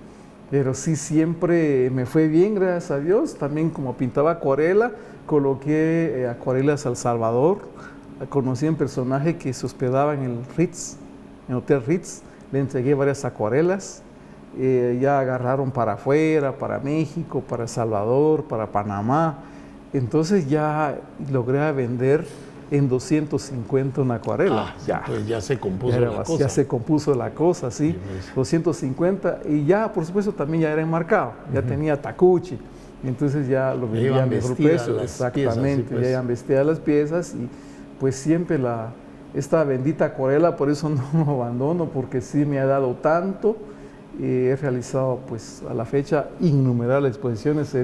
pero sí siempre me fue bien, gracias a Dios. También como pintaba acuarela, coloqué acuarelas al Salvador. Conocí a un personaje que se hospedaba en el Ritz, en el Hotel Ritz, le entregué varias acuarelas. Ya agarraron para afuera, para México, para El Salvador, para Panamá. Entonces ya logré vender en 250 una acuarela. Pues ya se compuso la cosa. Ya se compuso la cosa, sí. 250, y ya, por supuesto, también ya era enmarcado. Ya tenía tacuchi. Entonces ya lo vendía a mejor precio. Exactamente, piezas, pues. Ya iban vestidas las piezas, y pues siempre esta bendita acuarela, por eso no lo abandono, porque sí me ha dado tanto. He realizado, pues, a la fecha innumerables exposiciones,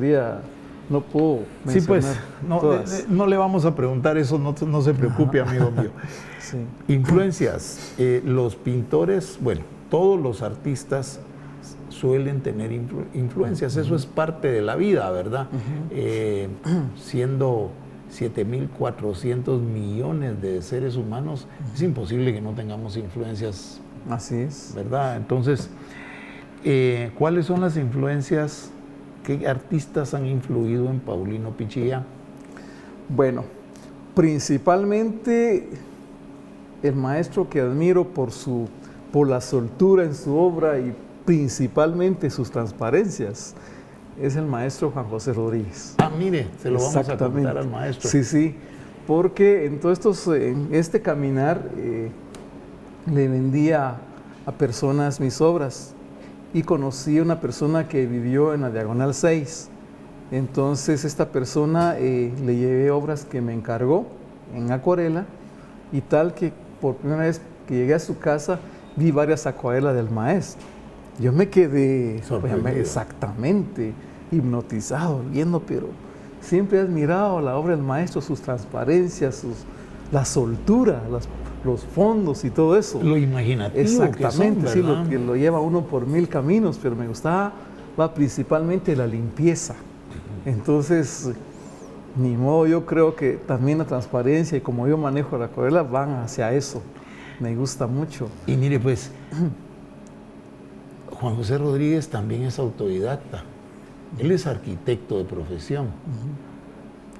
no puedo mencionar. Sí, pues, no le vamos a preguntar eso, no se preocupe, amigo mío. Sí. Influencias. Los pintores, bueno, todos los artistas suelen tener influencias, eso es parte de la vida, ¿verdad? Siendo 7.400 millones de seres humanos, es imposible que no tengamos influencias. Así es. ¿Verdad? Entonces, ¿cuáles son las influencias? ¿Qué artistas han influido en Paulino Pichillán? Bueno, principalmente el maestro que admiro por la soltura en su obra y principalmente sus transparencias es el maestro Juan José Rodríguez. Mire, se lo vamos a contar al maestro. Sí, porque en este caminar le vendía a personas mis obras. Y conocí a una persona que vivió en la Diagonal 6. Entonces esta persona le llevé obras que me encargó en acuarela, y tal que por primera vez que llegué a su casa vi varias acuarelas del maestro. Yo me quedé exactamente hipnotizado viendo, pero siempre he admirado la obra del maestro, sus transparencias, la soltura, los fondos y todo eso. Lo imaginativo. Exactamente, que son, sí, que lo lleva uno por mil caminos, pero me gustaba principalmente la limpieza. Entonces, ni modo, yo creo que también la transparencia y como yo manejo la acuarela van hacia eso. Me gusta mucho. Y mire, pues, Juan José Rodríguez también es autodidacta. Él es arquitecto de profesión.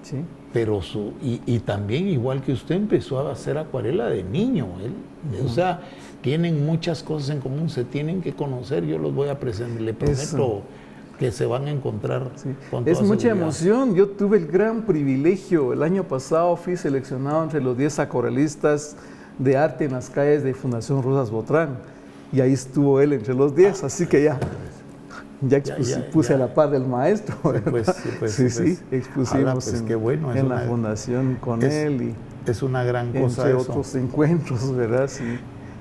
Sí. Pero y también, igual que usted, empezó a hacer acuarela de niño. O sea, tienen muchas cosas en común, se tienen que conocer. Yo los voy a presentar, le prometo que se van a encontrar con toda Es mucha seguridad. emoción. Yo tuve el gran privilegio, el año pasado fui seleccionado entre los 10 acuarelistas de arte en las calles de Fundación Rosas Botrán, y ahí estuvo él entre los 10, así que ya puse a la par del maestro. Sí, expusimos pues, qué bueno, en la fundación con él. Es una gran cosa entre eso. otros encuentros, ¿verdad? Sí.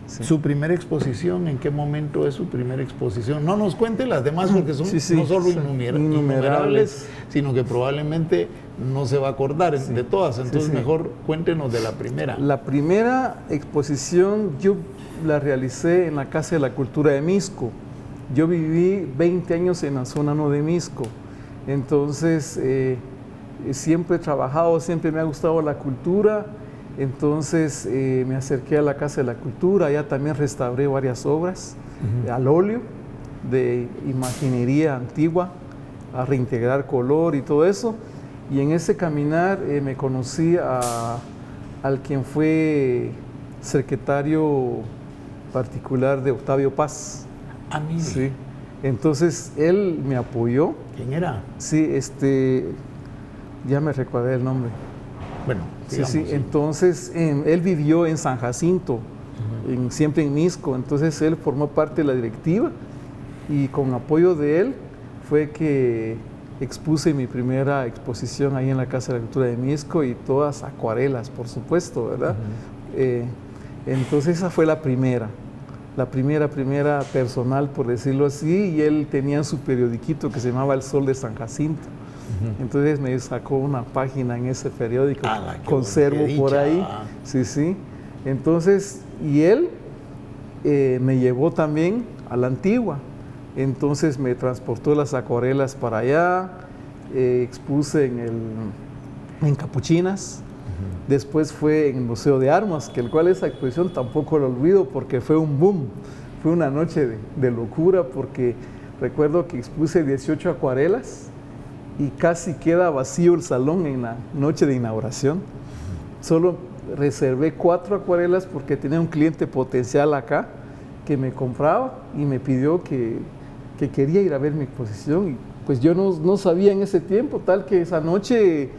¿Su primera exposición? ¿En qué momento es su primera exposición? No nos cuente las demás, porque son no solo innumerables, sino que probablemente no se va a acordar de todas. Entonces mejor cuéntenos de la primera. La primera exposición yo la realicé en la Casa de la Cultura de Misco. Yo viví 20 años en la zona 1 de Misco, entonces siempre he trabajado, siempre me ha gustado la cultura, entonces me acerqué a la Casa de la Cultura, allá también restauré varias obras al óleo de imaginería antigua, a reintegrar color y todo eso, y en ese caminar me conocí al quien fue secretario particular de Octavio Paz. Mire. Sí. Entonces él me apoyó. ¿Quién era? Sí, ya me recordé el nombre. Bueno, digamos, sí. Entonces él vivió en San Jacinto, siempre en Misco. Entonces él formó parte de la directiva, y con apoyo de él fue que expuse mi primera exposición ahí en la Casa de la Cultura de Misco, y todas acuarelas, por supuesto, ¿verdad? Entonces esa fue la primera personal, por decirlo así, y él tenía su periodiquito que se llamaba El Sol de San Jacinto. Entonces me sacó una página en ese periódico, conservo por ahí. Sí. Entonces, y él me llevó también a la Antigua. Entonces me transportó las acuarelas para allá, expuse en Capuchinas, Después fue en el Museo de Armas, que el cual esa exposición tampoco lo olvido porque fue un boom, fue una noche de locura, porque recuerdo que expuse 18 acuarelas y casi queda vacío el salón en la noche de inauguración. Solo reservé 4 acuarelas porque tenía un cliente potencial acá que me compraba y me pidió que quería ir a ver mi exposición. Y pues yo no sabía en ese tiempo, tal que esa noche,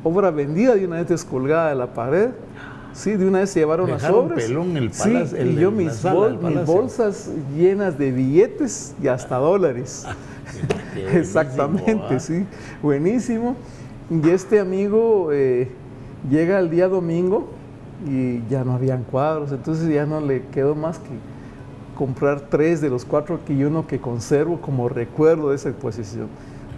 obra vendida, de una vez descolgada de la pared. Sí, de una vez se llevaron las obras. Pelón el sí, palacio, y yo mis bolsas llenas de billetes y hasta dólares. Exactamente, sí, buenísimo. Y este amigo llega el día domingo y ya no habían cuadros, entonces ya no le quedó más que comprar 3 de los 4 que uno que conservo como recuerdo de esa exposición.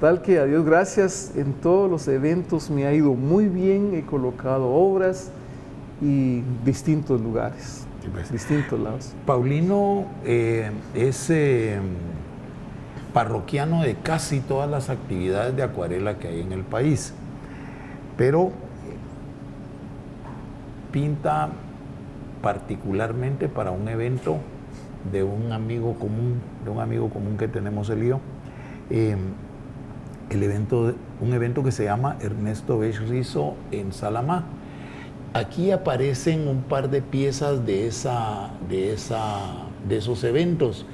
Tal que a Dios gracias, en todos los eventos me ha ido muy bien, he colocado obras y distintos lugares, distintos lados. Paulino es parroquiano de casi todas las actividades de acuarela que hay en el país, pero pinta particularmente para un evento de un amigo común que tenemos él y yo, un evento que se llama Ernesto Bech Rizo en Salamá. Aquí aparecen un par de piezas de esos eventos.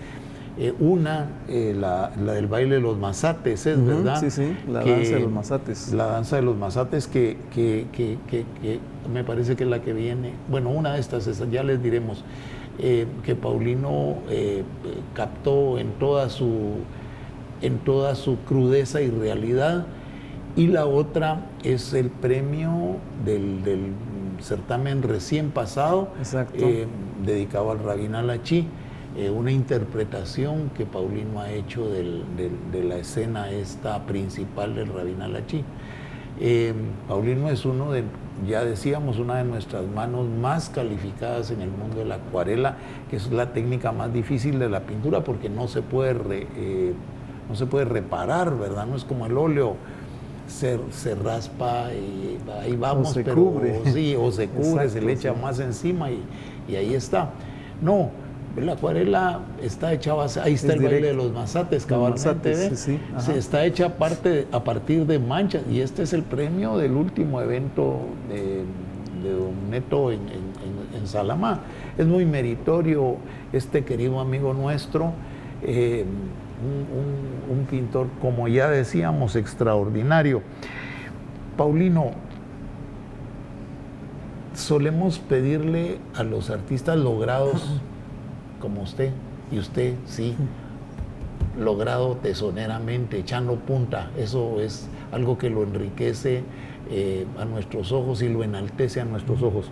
La del baile de los mazates, ¿verdad? Sí, sí, la danza de los mazates. La danza de los mazates que me parece que es la que viene. Bueno, una de estas, ya les diremos, que Paulino captó en toda su crudeza y realidad. Y la otra es el premio del certamen recién pasado, dedicado al Rabín Alachí, una interpretación que Paulino ha hecho de la escena esta principal del Rabín Alachí. Paulino es ya decíamos, una de nuestras manos más calificadas en el mundo de la acuarela, que es la técnica más difícil de la pintura porque no se puede reparar, ¿verdad? No es como el óleo. Se raspa y ahí vamos, se cubre. Sí, o se cubre, exacto, se le echa más encima y ahí está. No, la acuarela está hecha ahí está el baile de los mazates, cabalmente, sí, está hecha a partir de manchas, y este es el premio del último evento de don Neto en Salamá. Es muy meritorio este querido amigo nuestro, un pintor, como ya decíamos, extraordinario. Paulino, solemos pedirle a los artistas logrados como usted, y usted sí, logrado tesoneramente, echando punta. Eso es algo que lo enriquece a nuestros ojos y lo enaltece a nuestros ojos.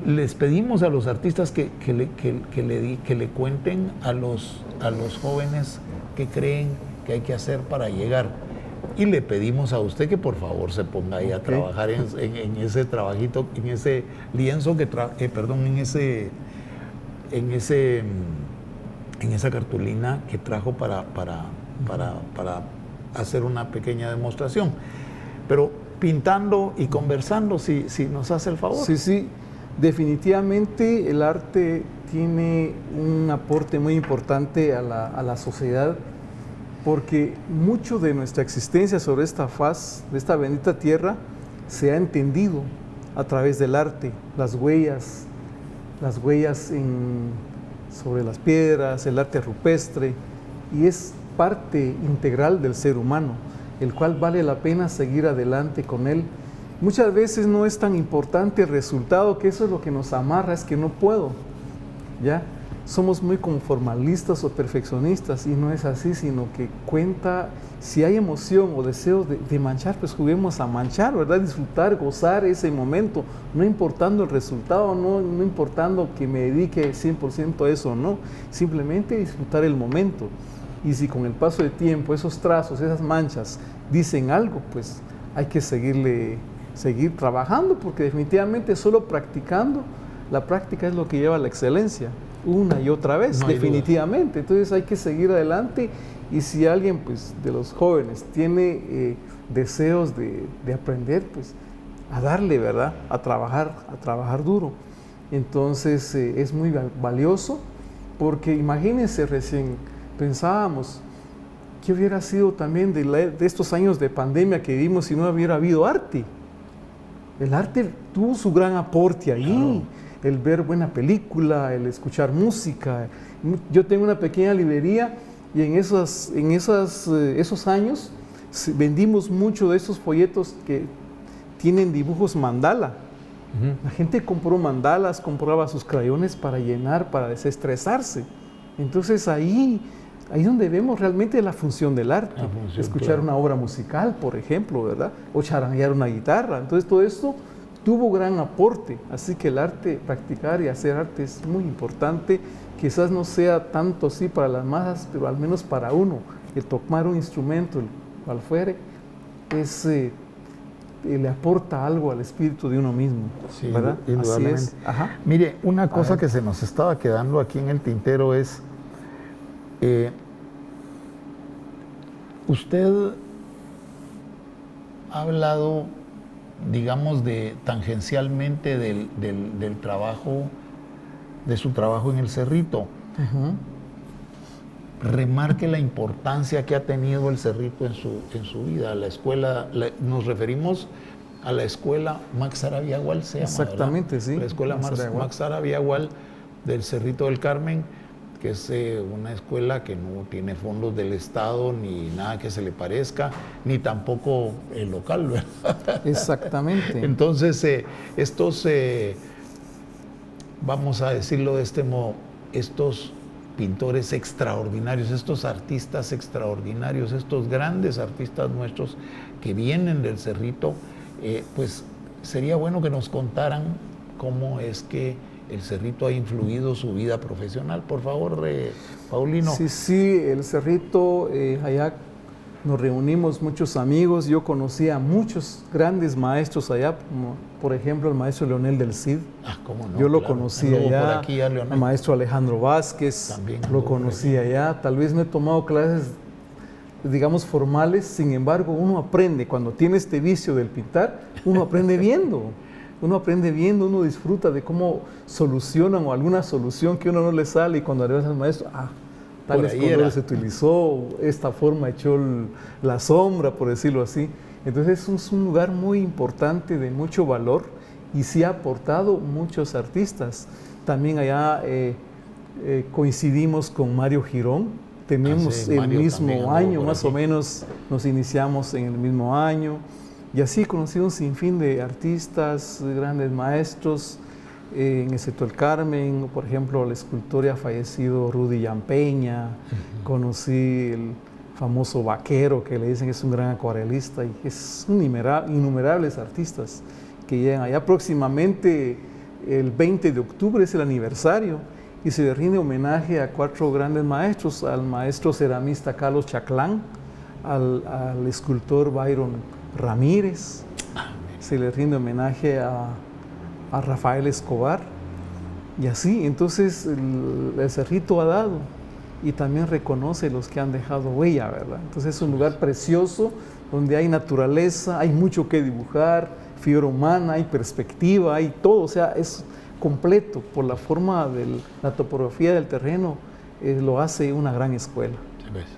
Les pedimos a los artistas que le cuenten a los jóvenes qué creen que hay que hacer para llegar. Y le pedimos a usted que por favor se ponga ahí a trabajar en ese trabajito, en ese lienzo en esa cartulina que trajo para hacer una pequeña demostración. Pero pintando y conversando, si nos hace el favor. Sí, sí. Definitivamente el arte tiene un aporte muy importante a la sociedad, porque mucho de nuestra existencia sobre esta faz, de esta bendita tierra, se ha entendido a través del arte, las huellas sobre las piedras, el arte rupestre, y es parte integral del ser humano, el cual vale la pena seguir adelante con él. Muchas veces no es tan importante el resultado, que eso es lo que nos amarra, es que no puedo, ¿ya? Somos muy conformalistas o perfeccionistas, y no es así, sino que cuenta, si hay emoción o deseo de manchar, pues juguemos a manchar, ¿verdad? Disfrutar, gozar ese momento, no importando el resultado, no importando que me dedique 100% a eso, no, simplemente disfrutar el momento. Y si con el paso del tiempo esos trazos, esas manchas dicen algo, pues hay que seguir trabajando, porque definitivamente solo practicando, la práctica es lo que lleva a la excelencia, una y otra vez, no definitivamente. Entonces hay que seguir adelante, y si alguien, pues, de los jóvenes tiene deseos de aprender, pues a darle, ¿verdad? A trabajar duro. Entonces es muy valioso, porque imagínense, recién pensábamos, ¿qué hubiera sido también de estos años de pandemia que vivimos si no hubiera habido arte? El arte tuvo su gran aporte ahí, claro. El ver buena película, el escuchar música. Yo tengo una pequeña librería y en esos años vendimos mucho de esos folletos que tienen dibujos mandala. La gente compró mandalas, compraba sus crayones para llenar, para desestresarse. Entonces ahí es donde vemos realmente la función del arte. Escuchar una obra musical, por ejemplo, ¿verdad? O charanguear una guitarra. Entonces todo esto tuvo gran aporte. Así que el arte, practicar y hacer arte es muy importante. Quizás no sea tanto así para las masas, pero al menos para uno. El tocar un instrumento, el cual fuere, le aporta algo al espíritu de uno mismo, sí, ¿verdad? Indudablemente. Así es. Ajá. Mire, una cosa que se nos estaba quedando aquí en el tintero es, usted ha hablado, digamos, tangencialmente del trabajo, de su trabajo en el Cerrito. Remarque la importancia que ha tenido el Cerrito en su vida. La escuela, nos referimos a la escuela Max Arabiagual, se llama, exactamente, ¿verdad? Sí. La escuela Max Arabiagual del Cerrito del Carmen, que es una escuela que no tiene fondos del Estado ni nada que se le parezca, ni tampoco el local, ¿verdad? Exactamente. Entonces, estos, vamos a decirlo de este modo, estos pintores extraordinarios, estos artistas extraordinarios, estos grandes artistas nuestros que vienen del Cerrito, pues sería bueno que nos contaran cómo es que el Cerrito ha influido su vida profesional. Por favor, Paulino. Sí, el Cerrito, allá nos reunimos muchos amigos. Yo conocí a muchos grandes maestros allá, como por ejemplo el maestro Leonel del Cid. ¿Cómo no? Yo lo conocí allá. Por aquí, el maestro Alejandro Vázquez, también lo conocí allá. Tal vez no he tomado clases, digamos, formales, sin embargo, uno aprende. Cuando tiene este vicio del pintar, uno aprende viendo. Uno disfruta de cómo solucionan o alguna solución que uno no le sale, y cuando le vas al maestro, tales colores se utilizó, esta forma echó la sombra, por decirlo así. Entonces es un lugar muy importante, de mucho valor, y sí ha aportado muchos artistas. También allá coincidimos con Mario Girón, tenemos el mismo año, más o menos nos iniciamos en el mismo año, y así conocí un sinfín de artistas, grandes maestros, en el Cerrito del Carmen, por ejemplo, el escultor ya fallecido Rudy Yampeña. Conocí el famoso Vaquero, que le dicen que es un gran acuarelista, y es innumerables artistas que llegan allá. Próximamente, el 20 de octubre es el aniversario, y se le rinde homenaje a 4 grandes maestros: al maestro ceramista Carlos Chaclán, al escultor Byron Ramírez, se le rinde homenaje a Rafael Escobar, y así. Entonces el Cerrito ha dado y también reconoce los que han dejado huella, ¿verdad? Entonces es un lugar precioso donde hay naturaleza, hay mucho que dibujar, figura humana, hay perspectiva, hay todo, o sea, es completo. Por la forma de la topografía del terreno, lo hace una gran escuela.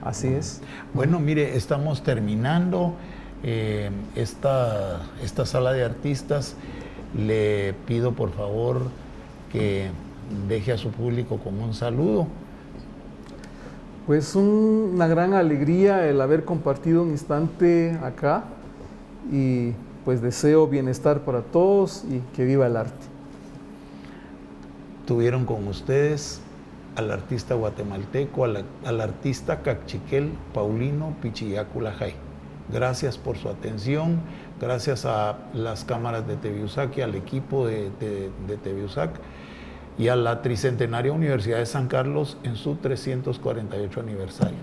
Así es. Bueno, mire, estamos terminando esta sala de artistas. Le pido por favor que deje a su público con un saludo. Pues una gran alegría el haber compartido un instante acá, y pues deseo bienestar para todos y que viva el arte. Tuvieron con ustedes al artista guatemalteco, al artista cachiquel Paulino Pichiyacu Lajay. Gracias por su atención, gracias a las cámaras de TV USAC y al equipo de TV USAC y a la Tricentenaria Universidad de San Carlos en su 348 aniversario.